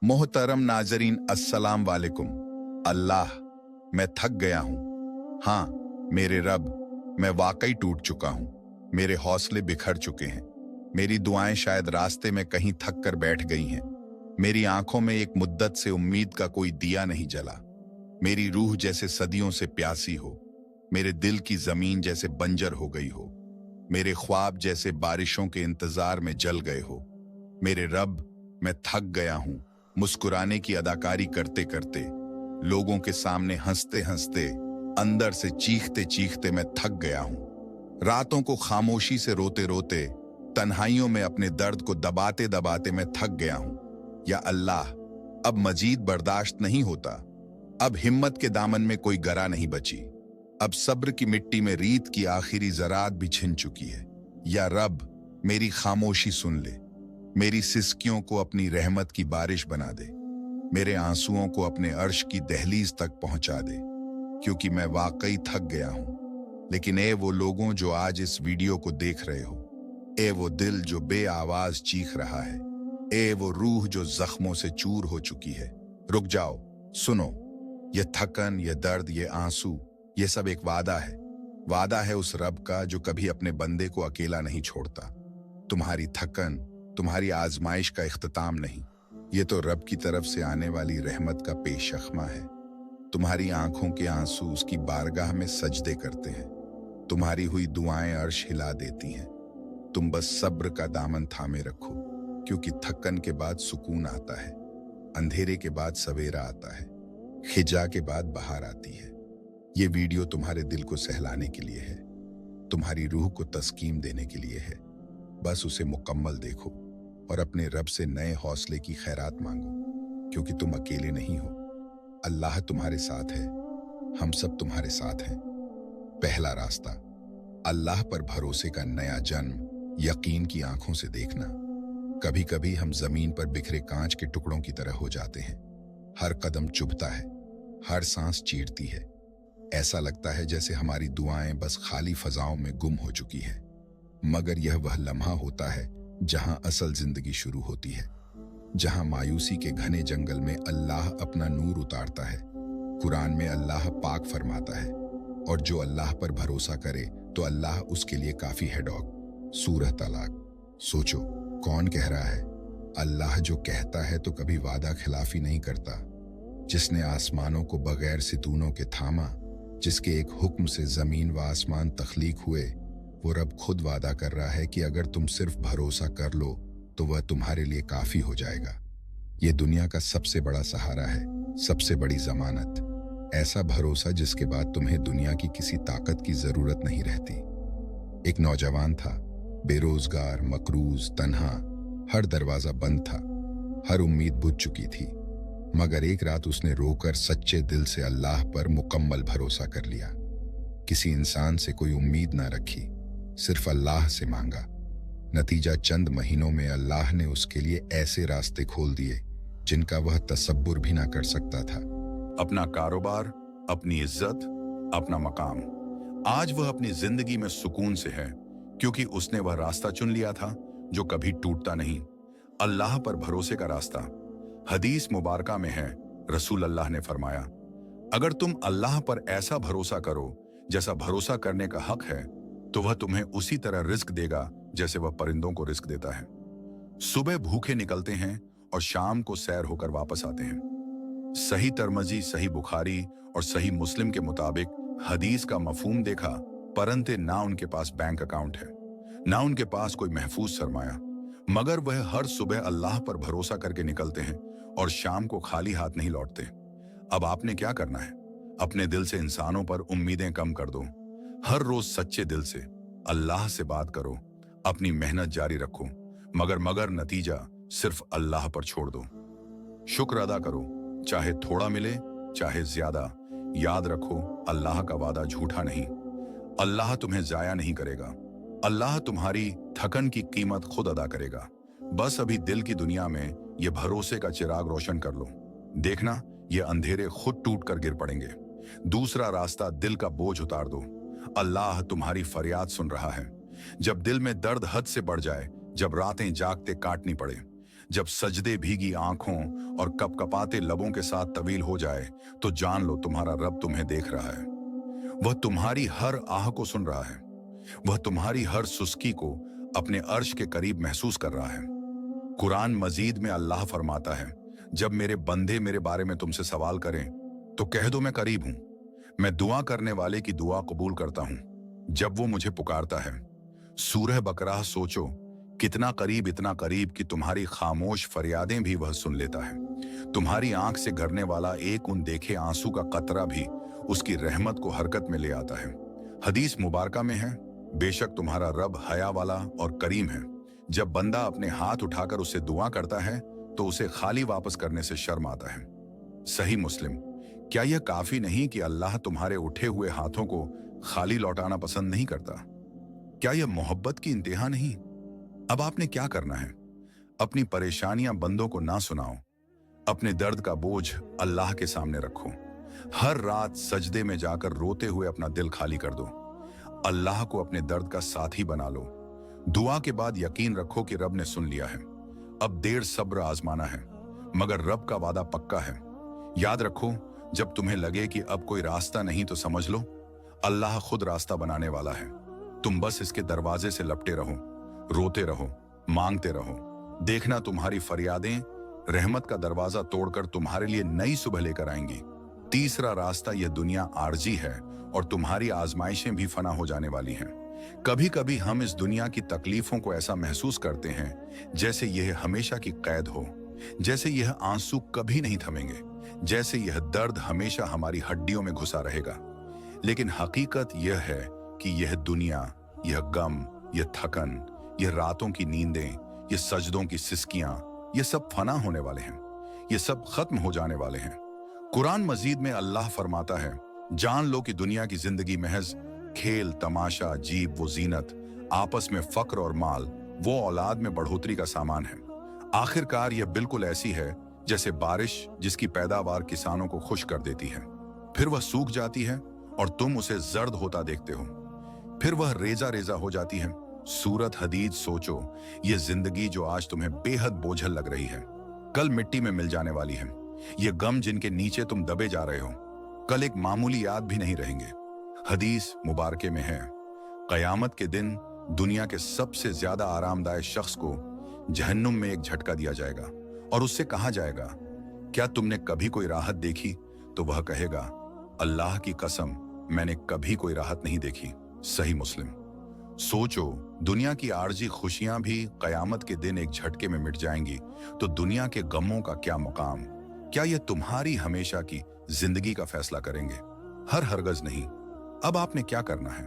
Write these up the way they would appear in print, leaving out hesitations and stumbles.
मोहतरम नाजरीन, अस्सलाम वालेकुम। अल्लाह, मैं थक गया हूँ। हाँ, मेरे रब, मैं वाकई टूट चुका हूँ। मेरे हौसले बिखर चुके हैं। मेरी दुआएं शायद रास्ते में कहीं थक कर बैठ गई हैं। मेरी आंखों में एक मुद्दत से उम्मीद का कोई दिया नहीं जला। मेरी रूह जैसे सदियों से प्यासी हो। मेरे दिल की जमीन जैसे बंजर हो गई हो। मेरे ख्वाब जैसे बारिशों के इंतजार में जल गए हो। मेरे रब, मैं थक गया हूँ। मुस्कुराने की अदाकारी करते करते, लोगों के सामने हंसते हंसते, अंदर से चीखते चीखते मैं थक गया हूँ। रातों को खामोशी से रोते रोते, तन्हाइयों में अपने दर्द को दबाते दबाते मैं थक गया हूँ। या अल्लाह, अब मजीद बर्दाश्त नहीं होता। अब हिम्मत के दामन में कोई गरा नहीं बची। अब सब्र की मिट्टी में रीत की आखिरी ज़रात भी छिन चुकी है। या रब, मेरी खामोशी सुन ले। मेरी सिसकियों को अपनी रहमत की बारिश बना दे। मेरे आंसुओं को अपने अर्श की दहलीज तक पहुंचा दे, क्योंकि मैं वाकई थक गया हूं। लेकिन ए वो लोगों जो आज इस वीडियो को देख रहे हो, ए वो दिल जो बे आवाज चीख रहा है, ए वो रूह जो जख्मों से चूर हो चुकी है, रुक जाओ, सुनो। ये थकन, ये दर्द, ये आंसू, ये सब एक वादा है। वादा है उस रब का जो कभी अपने बंदे को अकेला नहीं छोड़ता। तुम्हारी थकन, तुम्हारी आजमाइश का इख्तिताम नहीं, ये तो रब की तरफ से आने वाली रहमत का पेशखमा है। तुम्हारी आंखों के आंसू उसकी बारगाह में सजदे करते हैं। तुम्हारी हुई दुआएं अर्श हिला देती हैं। तुम बस सब्र का दामन थामे रखो, क्योंकि थकन के बाद सुकून आता है, अंधेरे के बाद सवेरा आता है, खिजा के बाद बहार आती है। ये वीडियो तुम्हारे दिल को सहलाने के लिए है, तुम्हारी रूह को तस्कीम देने के लिए है। बस उसे मुकम्मल देखो और अपने रब से नए हौसले की खैरात मांगो, क्योंकि तुम अकेले नहीं हो। अल्लाह तुम्हारे साथ है, हम सब तुम्हारे साथ हैं। पहला रास्ता, अल्लाह पर भरोसे का नया जन्म यकीन की आंखों से देखना। कभी कभी हम जमीन पर बिखरे कांच के टुकड़ों की तरह हो जाते हैं। हर कदम चुभता है, हर सांस चीरती है। ऐसा लगता है जैसे हमारी दुआएं बस खाली फजाओं में गुम हो चुकी है। मगर यह वह लम्हा होता है जहां असल जिंदगी शुरू होती है, जहां मायूसी के घने जंगल में अल्लाह अपना नूर उतारता है। कुरान में अल्लाह पाक फरमाता है, और जो अल्लाह पर भरोसा करे तो अल्लाह उसके लिए काफी है। डॉग सूरह तलाक। सोचो, कौन कह रहा है? अल्लाह जो कहता है तो कभी वादा खिलाफी नहीं करता। जिसने आसमानों को बगैर सितूनों के थामा, जिसके एक हुक्म से जमीन व आसमान तख्लीक हुए, वो रब खुद वादा कर रहा है कि अगर तुम सिर्फ भरोसा कर लो तो वह तुम्हारे लिए काफी हो जाएगा। ये दुनिया का सबसे बड़ा सहारा है, सबसे बड़ी जमानत। ऐसा भरोसा जिसके बाद तुम्हें दुनिया की किसी ताकत की जरूरत नहीं रहती। एक नौजवान था, बेरोजगार, मकरूज, तन्हा। हर दरवाजा बंद था, हर उम्मीद बुझ चुकी थी। मगर एक रात उसने रोकर सच्चे दिल से अल्लाह पर मुकम्मल भरोसा कर लिया। किसी इंसान से कोई उम्मीद ना रखी, सिर्फ अल्लाह से मांगा। नतीजा, चंद महीनों में अल्लाह ने उसके लिए ऐसे रास्ते खोल दिए जिनका वह तसब्बुर भी ना कर सकता था। अपना कारोबार, अपनी इज्जत, अपना मकाम। आज वह अपनी जिंदगी में सुकून से है, क्योंकि उसने वह रास्ता चुन लिया था जो कभी टूटता नहीं, अल्लाह पर भरोसे का रास्ता। हदीस मुबारका में है, रसूल अल्लाह ने फरमाया, अगर तुम अल्लाह पर ऐसा भरोसा करो जैसा भरोसा करने का हक है, तो वह तुम्हें उसी तरह रिस्क देगा जैसे वह परिंदों को रिस्क देता है। सुबह भूखे निकलते हैं और शाम को सैर होकर वापस आते हैं। सही तरमजी, सही बुखारी और सही मुस्लिम के मुताबिक हदीस का मफहूम देखा, परंतु ना उनके पास बैंक अकाउंट है, ना उनके पास कोई महफूज सरमाया, मगर वह हर सुबह अल्लाह पर भरोसा करके निकलते हैं और शाम को खाली हाथ नहीं लौटते। अब आपने क्या करना है? अपने दिल से इंसानों पर उम्मीदें कम कर दो। हर रोज सच्चे दिल से अल्लाह से बात करो, अपनी मेहनत जारी रखो, मगर नतीजा सिर्फ अल्लाह पर छोड़ दो। शुक्र अदा करो, चाहे थोड़ा मिले चाहे ज्यादा। याद रखो, अल्लाह का वादा झूठा नहीं। अल्लाह तुम्हें जाया नहीं करेगा। अल्लाह तुम्हारी थकन की कीमत खुद अदा करेगा। बस अभी दिल की दुनिया में ये भरोसे का चिराग रोशन कर लो। देखना, ये अंधेरे खुद टूट कर गिर पड़ेंगे। दूसरा रास्ता, दिल का बोझ उतार दो। अल्लाह तुम्हारी फरियाद सुन रहा है। जब दिल में दर्द हद से बढ़ जाए, जब रातें जागते काटनी पड़े, जब सजदे भीगी आंखों और कपकपाते लबों के साथ तवील हो जाए तो जान लो तुम्हारा रब तुम्हें देख रहा है। वह तुम्हारी हर आह को सुन रहा है। वह तुम्हारी हर सुस्ती को अपने अर्श के करीब महसूस कर रहा है। कुरान मजीद में अल्लाह फरमाता है, जब मेरे बंदे मेरे बारे में तुमसे सवाल करें तो कह दो मैं करीब हूं। मैं दुआ करने वाले की दुआ कबूल करता हूं जब वो मुझे पुकारता है। सूरह बकरा सोचो, कितना करीब, इतना करीब कि तुम्हारी खामोश फरियादें भी वह सुन लेता है। तुम्हारी आंख से गिरने वाला एक देखे आंसू का कतरा भी उसकी रहमत को हरकत में ले आता है। हदीस मुबारका में है, बेशक तुम्हारा रब हया वाला और करीम है। जब बंदा अपने हाथ उठाकर उससे दुआ करता है तो उसे खाली वापस करने से शर्म आता है। सही मुस्लिम। क्या यह काफी नहीं कि अल्लाह तुम्हारे उठे हुए हाथों को खाली लौटाना पसंद नहीं करता? क्या यह मोहब्बत की इंतहा नहीं? अब आपने क्या करना है? अपनी परेशानियां बंदों को ना सुनाओ। अपने दर्द का बोझ अल्लाह के सामने रखो। हर रात सजदे में जाकर रोते हुए अपना दिल खाली कर दो। अल्लाह को अपने दर्द का साथी बना लो। दुआ के बाद यकीन रखो कि रब ने सुन लिया है। अब देर सब्र आजमाना है, मगर रब का वादा पक्का है। याद रखो, जब तुम्हें लगे कि अब कोई रास्ता नहीं तो समझ लो अल्लाह खुद रास्ता बनाने वाला है। तुम बस इसके दरवाजे से लपटे रहो, रोते रहो, मांगते रहो। देखना तुम्हारी फरियादें रहमत का दरवाजा तोड़कर तुम्हारे लिए नई सुबह लेकर आएंगी। तीसरा रास्ता, यह दुनिया आरजी है और तुम्हारी आजमाइशें भी फना हो जाने वाली हैं। कभी कभी हम इस दुनिया की तकलीफों को ऐसा महसूस करते हैं जैसे यह हमेशा की कैद हो, जैसे यह आंसू कभी नहीं थमेंगे, जैसे यह दर्द हमेशा हमारी हड्डियों में घुसा रहेगा। लेकिन हकीकत यह है कि यह दुनिया, यह गम, यह थकन, यह रातों की नींदें, यह सजदों की सिसकियां, ये सब फना होने वाले हैं। ये सब खत्म हो जाने वाले हैं। कुरान मजीद में अल्लाह फरमाता है, जान लो कि दुनिया की जिंदगी महज खेल तमाशा, जीब वो जीनत, आपस में फक्र और माल, वो औलाद में बढ़ोतरी का सामान है। आखिरकार यह बिल्कुल ऐसी है जैसे बारिश जिसकी पैदावार किसानों को खुश कर देती है, फिर वह सूख जाती है और तुम उसे जर्द होता देखते हो, फिर वह रेजा रेजा हो जाती है। सूरत हदीद सोचो, ये जिंदगी जो आज तुम्हें बेहद बोझल लग रही है, कल मिट्टी में मिल जाने वाली है। ये गम जिनके नीचे तुम दबे जा रहे हो, कल एक मामूली याद भी नहीं रहेंगे। हदीस मुबारके में है, कयामत के दिन दुनिया के सबसे ज्यादा आरामदायक शख्स को जहन्नुम में एक झटका दिया जाएगा और उससे कहा जाएगा, क्या तुमने कभी कोई राहत देखी? तो वह कहेगा, अल्लाह की कसम, मैंने कभी कोई राहत नहीं देखी। सही मुस्लिम। सोचो, दुनिया की आरजी खुशियां भी कयामत के दिन एक झटके में मिट जाएंगी, तो दुनिया के गमों का क्या मुकाम? क्या यह तुम्हारी हमेशा की जिंदगी का फैसला करेंगे? हरगज नहीं। अब आपने क्या करना है?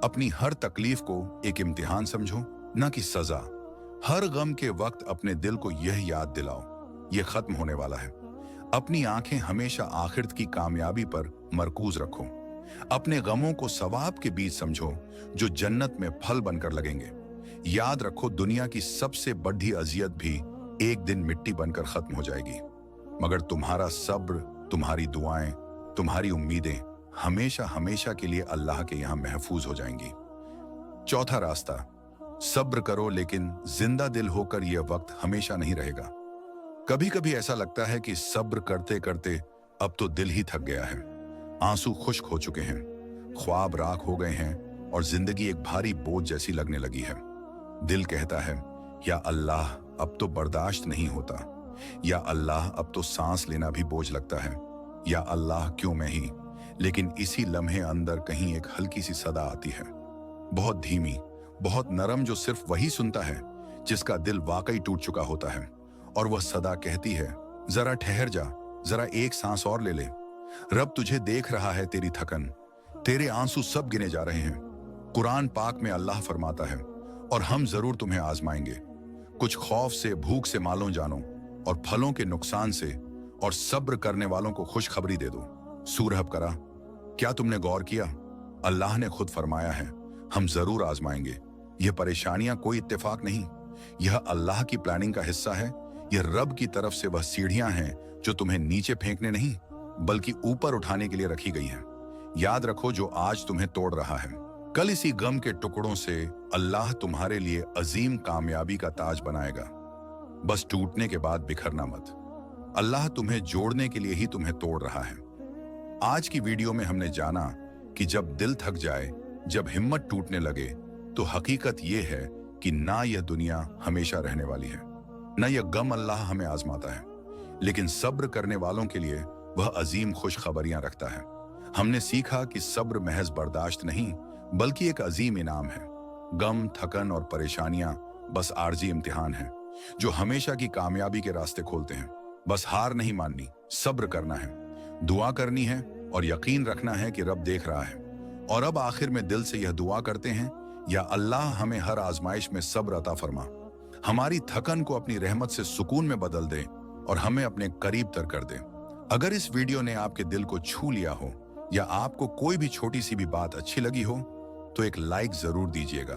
अपनी हर तकलीफ को एक इम्तिहान समझो, ना कि सजा। हर गम के वक्त अपने दिल को यह याद दिलाओ, यह खत्म होने वाला है। अपनी आंखें हमेशा आखिरत की कामयाबी पर मरकूज रखो। अपने गमों को सवाब के बीज समझो जो जन्नत में फल बनकर लगेंगे। याद रखो, दुनिया की सबसे बड़ी अजियत भी एक दिन मिट्टी बनकर खत्म हो जाएगी, मगर तुम्हारा सब्र, तुम्हारी दुआएं, तुम्हारी उम्मीदें हमेशा हमेशा के लिए अल्लाह के यहां महफूज हो जाएंगी। चौथा रास्ता, सब्र करो, लेकिन जिंदा दिल होकर यह वक्त हमेशा नहीं रहेगा। कभी कभी ऐसा लगता है कि सब्र करते करते अब तो दिल ही थक गया है। आंसू खुश्क हो चुके हैं, ख्वाब राख हो गए हैं और जिंदगी एक भारी बोझ जैसी लगने लगी है। दिल कहता है, या अल्लाह अब तो बर्दाश्त नहीं होता, या अल्लाह अब तो सांस लेना भी बोझ लगता है, या अल्लाह क्यों मैं ही। लेकिन इसी लम्हे अंदर कहीं एक हल्की सी सदा आती है, बहुत धीमी, बहुत नरम, जो सिर्फ वही सुनता है जिसका दिल वाकई टूट चुका होता है। और वह सदा कहती है, जरा ठहर जा, जरा एक सांस और ले ले। रब तुझे देख रहा है, तेरी थकन, तेरे आंसू सब गिने जा रहे हैं। कुरान पाक में अल्लाह फरमाता है, और हम जरूर तुम्हें आजमाएंगे, कुछ खौफ से, भूख से मालों जानो, और फलों के नुकसान से, और सब्र करने वालों को खुशखबरी दे दो। सूरह बकरा। क्या तुमने गौर किया? अल्लाह ने खुद फरमाया है, हम जरूर आजमाएंगे। यह परेशानियां कोई इत्तेफाक नहीं, यह अल्लाह की प्लानिंग का हिस्सा है। यह रब की तरफ से वह सीढ़ियां हैं जो तुम्हें नीचे फेंकने नहीं बल्कि ऊपर उठाने के लिए रखी गई हैं। याद रखो, जो आज तुम्हें तोड़ रहा है, कल इसी गम के टुकड़ों से अल्लाह तुम्हारे लिए अजीम कामयाबी का ताज बनाएगा। बस टूटने के बाद बिखरना मत। अल्लाह तुम्हें जोड़ने के लिए ही तुम्हें तोड़ रहा है। आज की वीडियो में हमने जाना कि जब दिल थक जाए, जब हिम्मत टूटने लगे, तो हकीकत ये है कि ना यह दुनिया हमेशा रहने वाली है, ना यह गम अल्लाह हमें आजमाता है, लेकिन सब्र करने वालों के लिए वह अजीम खुशखबरियां रखता है। हमने सीखा कि सब्र महज बर्दाश्त नहीं, बल्कि एक अजीम इनाम है। गम, थकन और परेशानियां बस आर्जी इम्तिहान हैं, जो हमेशा की कामयाबी के रास्ते खोलते हैं। बस हार नहीं माननी, सब्र करना है, दुआ करनी है और यकीन रखना है कि रब देख रहा है। और अब आखिर में दिल से यह दुआ करते हैं, या अल्लाह हमें हर आजमाइश में सब्र अता फरमा, हमारी थकन को अपनी रहमत से सुकून में बदल दे और हमें अपने करीब तर कर दे। अगर इस वीडियो ने आपके दिल को छू लिया हो या आपको कोई भी छोटी सी भी बात अच्छी लगी हो, तो एक लाइक जरूर दीजिएगा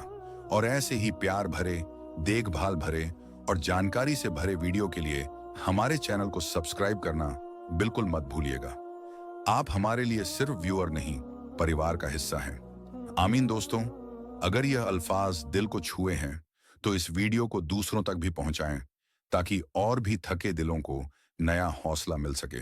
और ऐसे ही प्यार भरे, देखभाल भरे और जानकारी से भरे वीडियो के लिए हमारे चैनल को सब्सक्राइब करना बिल्कुल मत भूलिएगा। आप हमारे लिए सिर्फ व्यूअर नहीं, परिवार का हिस्सा हैं। आमीन दोस्तों, अगर यह अल्फाज दिल को छुए हैं तो इस वीडियो को दूसरों तक भी पहुंचाएं, ताकि और भी थके दिलों को नया हौसला मिल सके।